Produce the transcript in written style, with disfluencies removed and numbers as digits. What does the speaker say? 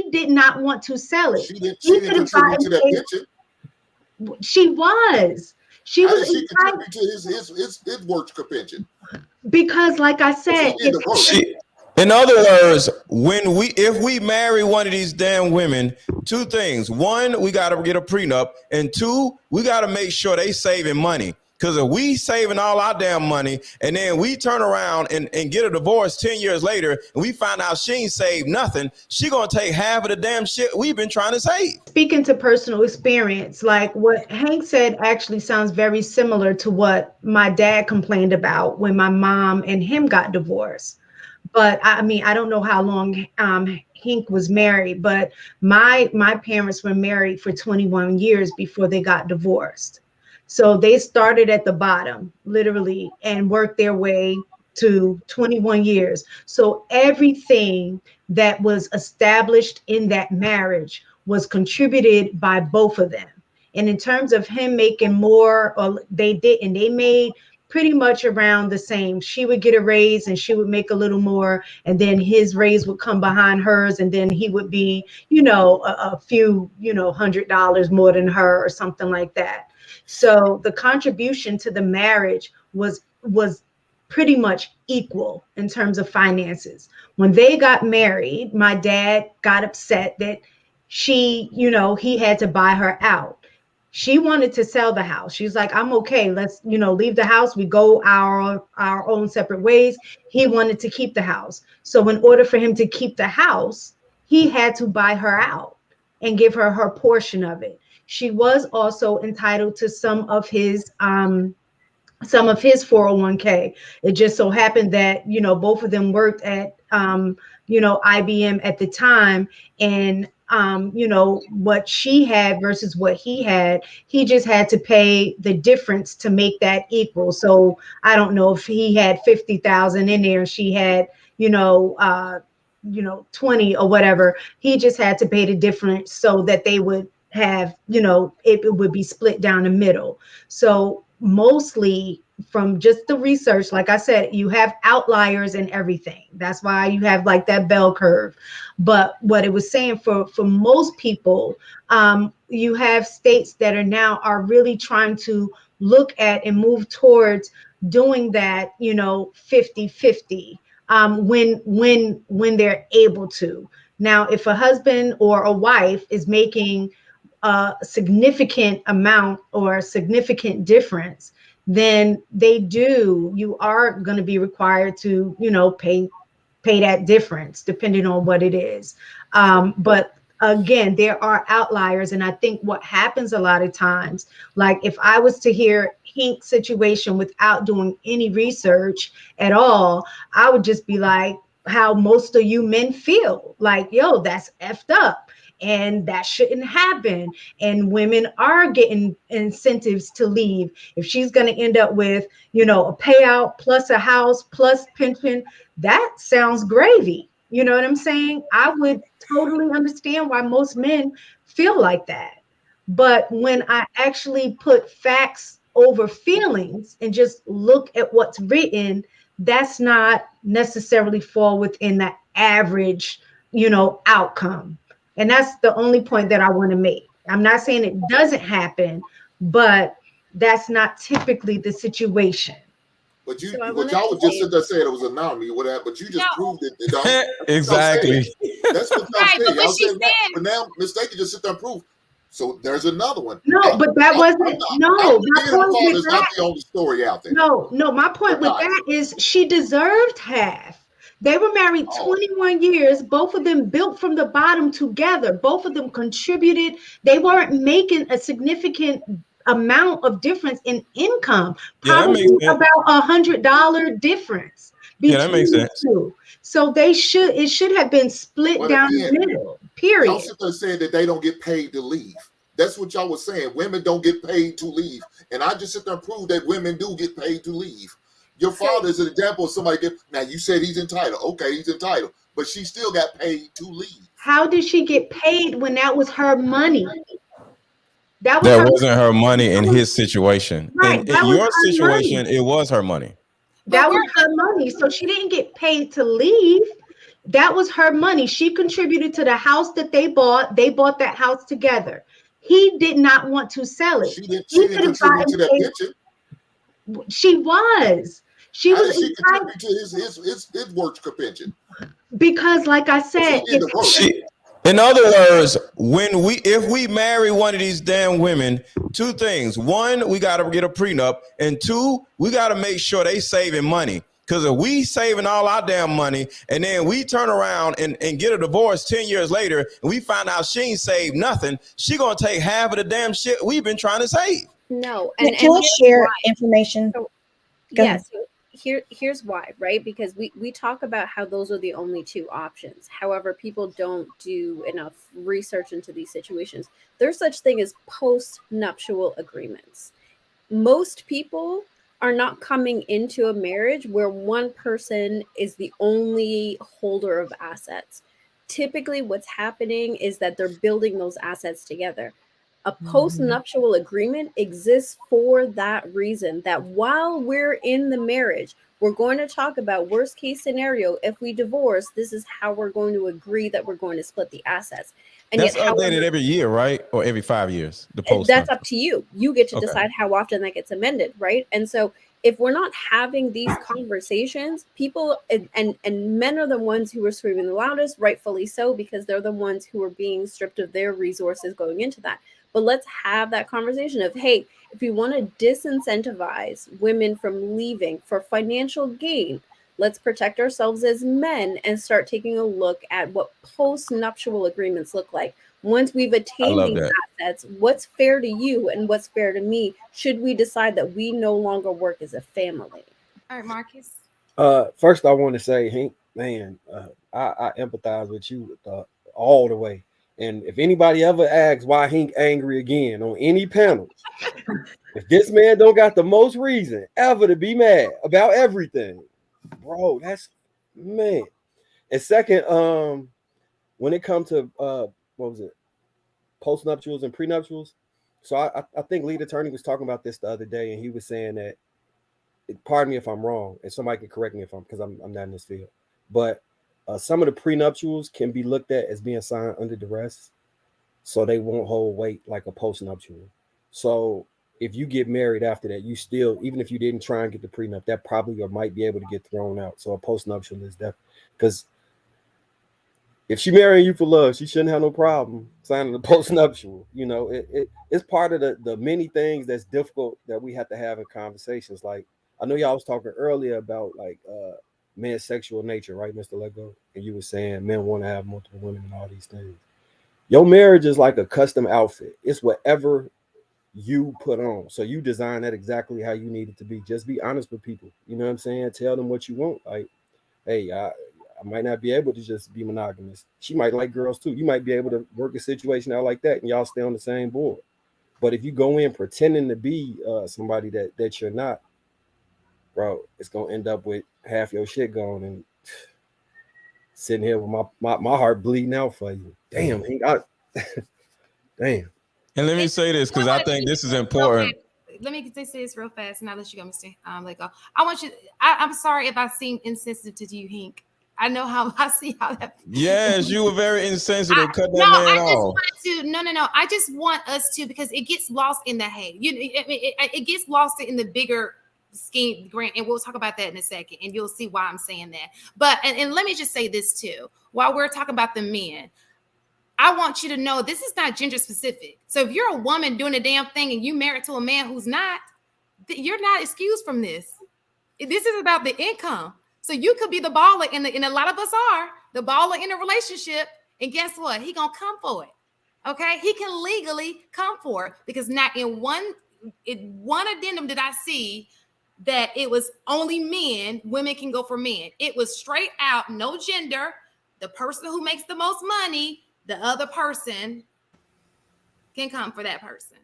she did not want to sell it. She didn't contribute to that pension. She was. How did she contribute to his work pension? Because, like I said, in other words, if we marry one of these damn women, two things: one, we got to get a prenup, and two, we got to make sure they saving money. Because if we saving all our damn money and then we turn around and get a divorce 10 years later and we find out she ain't saved nothing, she gonna take half of the damn shit we've been trying to save. Speaking to personal experience, like what Hank said actually sounds very similar to what my dad complained about when my mom and him got divorced. But I mean, I don't know how long Hank was married, but my parents were married for 21 years before they got divorced. So they started at the bottom, literally, and worked their way to 21 years. So everything that was established in that marriage was contributed by both of them. And in terms of him making more, or they didn't, they made pretty much around the same. She would get a raise and she would make a little more, and then his raise would come behind hers, and then he would be, a few, $100 more than her or something like that. So the contribution to the marriage was pretty much equal in terms of finances. When they got married, my dad got upset that he had to buy her out. She wanted to sell the house. She's like, I'm okay. Let's, leave the house. We go our own separate ways. He wanted to keep the house. So in order for him to keep the house, he had to buy her out and give her portion of it. She was also entitled to some of his 401k. It just so happened that, both of them worked at, IBM at the time. And, what she had versus what he had, he just had to pay the difference to make that equal. So I don't know if he had 50,000 in there and she had, 20 or whatever. He just had to pay the difference so that they would have, it would be split down the middle. So mostly from just the research, like I said, you have outliers in everything. That's why you have like that bell curve. But what it was saying for most people, you have states that are really trying to look at and move towards doing that, 50-50 when they're able to. Now, if a husband or a wife is making a significant amount or a significant difference, then you are going to be required to, pay that difference depending on what it is. But again, there are outliers. And I think what happens a lot of times, like if I was to hear Hank's situation without doing any research at all, I would just be like how most of you men feel like, yo, that's effed up. And that shouldn't happen. And women are getting incentives to leave. If she's going to end up with, a payout plus a house plus pension, that sounds gravy. You know what I'm saying? I would totally understand why most men feel like that. But when I actually put facts over feelings and just look at what's written, that's not necessarily fall within the average, outcome. And that's the only point that I want to make. I'm not saying it doesn't happen, but that's not typically the situation. But y'all would just sit there saying it was an anomaly or whatever, but you just proved it. Exactly. That's what y'all saying. But now Mistake just sit there and prove. So there's another one. No, but that wasn't. No, my point is not the only story out there. No, my point with that is she deserved half. They were married 21 years. Both of them built from the bottom together. Both of them contributed. They weren't making a significant amount of difference in income. Probably about $100 difference between that makes sense. the two. So it should have been split down the middle. Period. Y'all sit there saying that they don't get paid to leave. That's what y'all was saying. Women don't get paid to leave. And I just sit there and prove that women do get paid to leave. Your father is an example of somebody now you said he's entitled. Okay, he's entitled. But she still got paid to leave. How did she get paid when that was her money? That wasn't her money in his situation. Right, in your situation, it was her money. That was her money. So she didn't get paid to leave. That was her money. She contributed to the house that they bought. They bought that house together. He did not want to sell it. She He didn't could have contribute to gotten that paid. pension. She was. She How was did she entitled contribute to his work pension? because, like I If he said, did if the work. She, in other words, if we marry one of these damn women, two things: one, we got to get a prenup, and two, we got to make sure they saving money. Because if we saving all our damn money, and then we turn around and get a divorce 10 years later, and we find out she ain't saved nothing, she gonna take half of the damn shit we've been trying to save. No, Yeah, and can I here's share why. information? So Go yeah, ahead. so here's why, right? Because we talk about how those are the only two options. However, people don't do enough research into these situations. There's such thing as post-nuptial agreements. Most people are not coming into a marriage where one person is the only holder of assets. Typically, what's happening is that they're building those assets together. A post-nuptial agreement exists for that reason, that while we're in the marriage, we're going to talk about worst case scenario. If we divorce, this is how we're going to agree that we're going to split the assets. And That's yet, updated however, every year, right? Or every 5 years, the post that's nuptial. up to you. You get to Okay. decide how often that gets amended, right? And so if we're not having these conversations, people and men are the ones who are screaming the loudest, rightfully so, because they're the ones who are being stripped of their resources going into that. But let's have that conversation of, hey, if we want to disincentivize women from leaving for financial gain, let's protect ourselves as men and start taking a look at what post-nuptial agreements look like. Once we've I attained love these that. assets, what's fair to you and what's fair to me? Should we decide that we no longer work as a family? All right, Marcus. First, I want to say, Hank, man, I empathize with you all the way. And if anybody ever asks why Hank angry again on any panel, if this man don't got the most reason ever to be mad about everything, bro, that's man. And second, when it comes to what was it, postnuptials and prenuptials? So I think lead attorney was talking about this the other day, and he was saying that, pardon me if I'm wrong, and somebody can correct me if because I'm not in this field, but some of the prenuptials can be looked at as being signed under duress, so they won't hold weight like a postnuptial. So if you get married after that, you still, even if you didn't try and get the prenup, that probably or might be able to get thrown out. So a postnuptial is definitely, because if she marrying you for love, she shouldn't have no problem signing a postnuptial. You know, it's part of the many things that's difficult that we have to have in conversations. Like, I know y'all was talking earlier about like men's sexual nature, right, Mr. Lego? And you were saying men want to have multiple women and all these things. Your marriage is like a custom outfit. It's whatever you put on. So you design that exactly how you need it to be. Just be honest with people. You know what I'm saying? Tell them what you want. Like, hey, I might not be able to just be monogamous. She might like girls too. You might be able to work a situation out like that and y'all stay on the same board. But if you go in pretending to be somebody that you're not, bro, it's gonna end up with half your shit gone and sitting here with my heart bleeding out for you. Damn, damn. And let me say this because I think this is important. Let me say this real fast, and I'll let you go, Mr. Let go. I want you. I'm sorry if I seem insensitive to you, Hank. I know how I see how that. Yes, you were very insensitive. Cut No, that man I just off. wanted to. No. I just want us to, because it gets lost in the hate. It gets lost in the bigger scheme, Grant, and we'll talk about that in a second, and you'll see why I'm saying that. But and let me just say this too. While we're talking about the men, I want you to know this is not gender specific. So if you're a woman doing a damn thing and you married to a man who's not, you're not excused from this. This is about the income. So you could be the baller, and a lot of us are the baller in a relationship, and guess what? He gonna come for it. Okay, he can legally come for it, because not in one addendum did I see that it was only men. Women can go for men. It was straight out, no gender. The person who makes the most money, the other person can come for that person.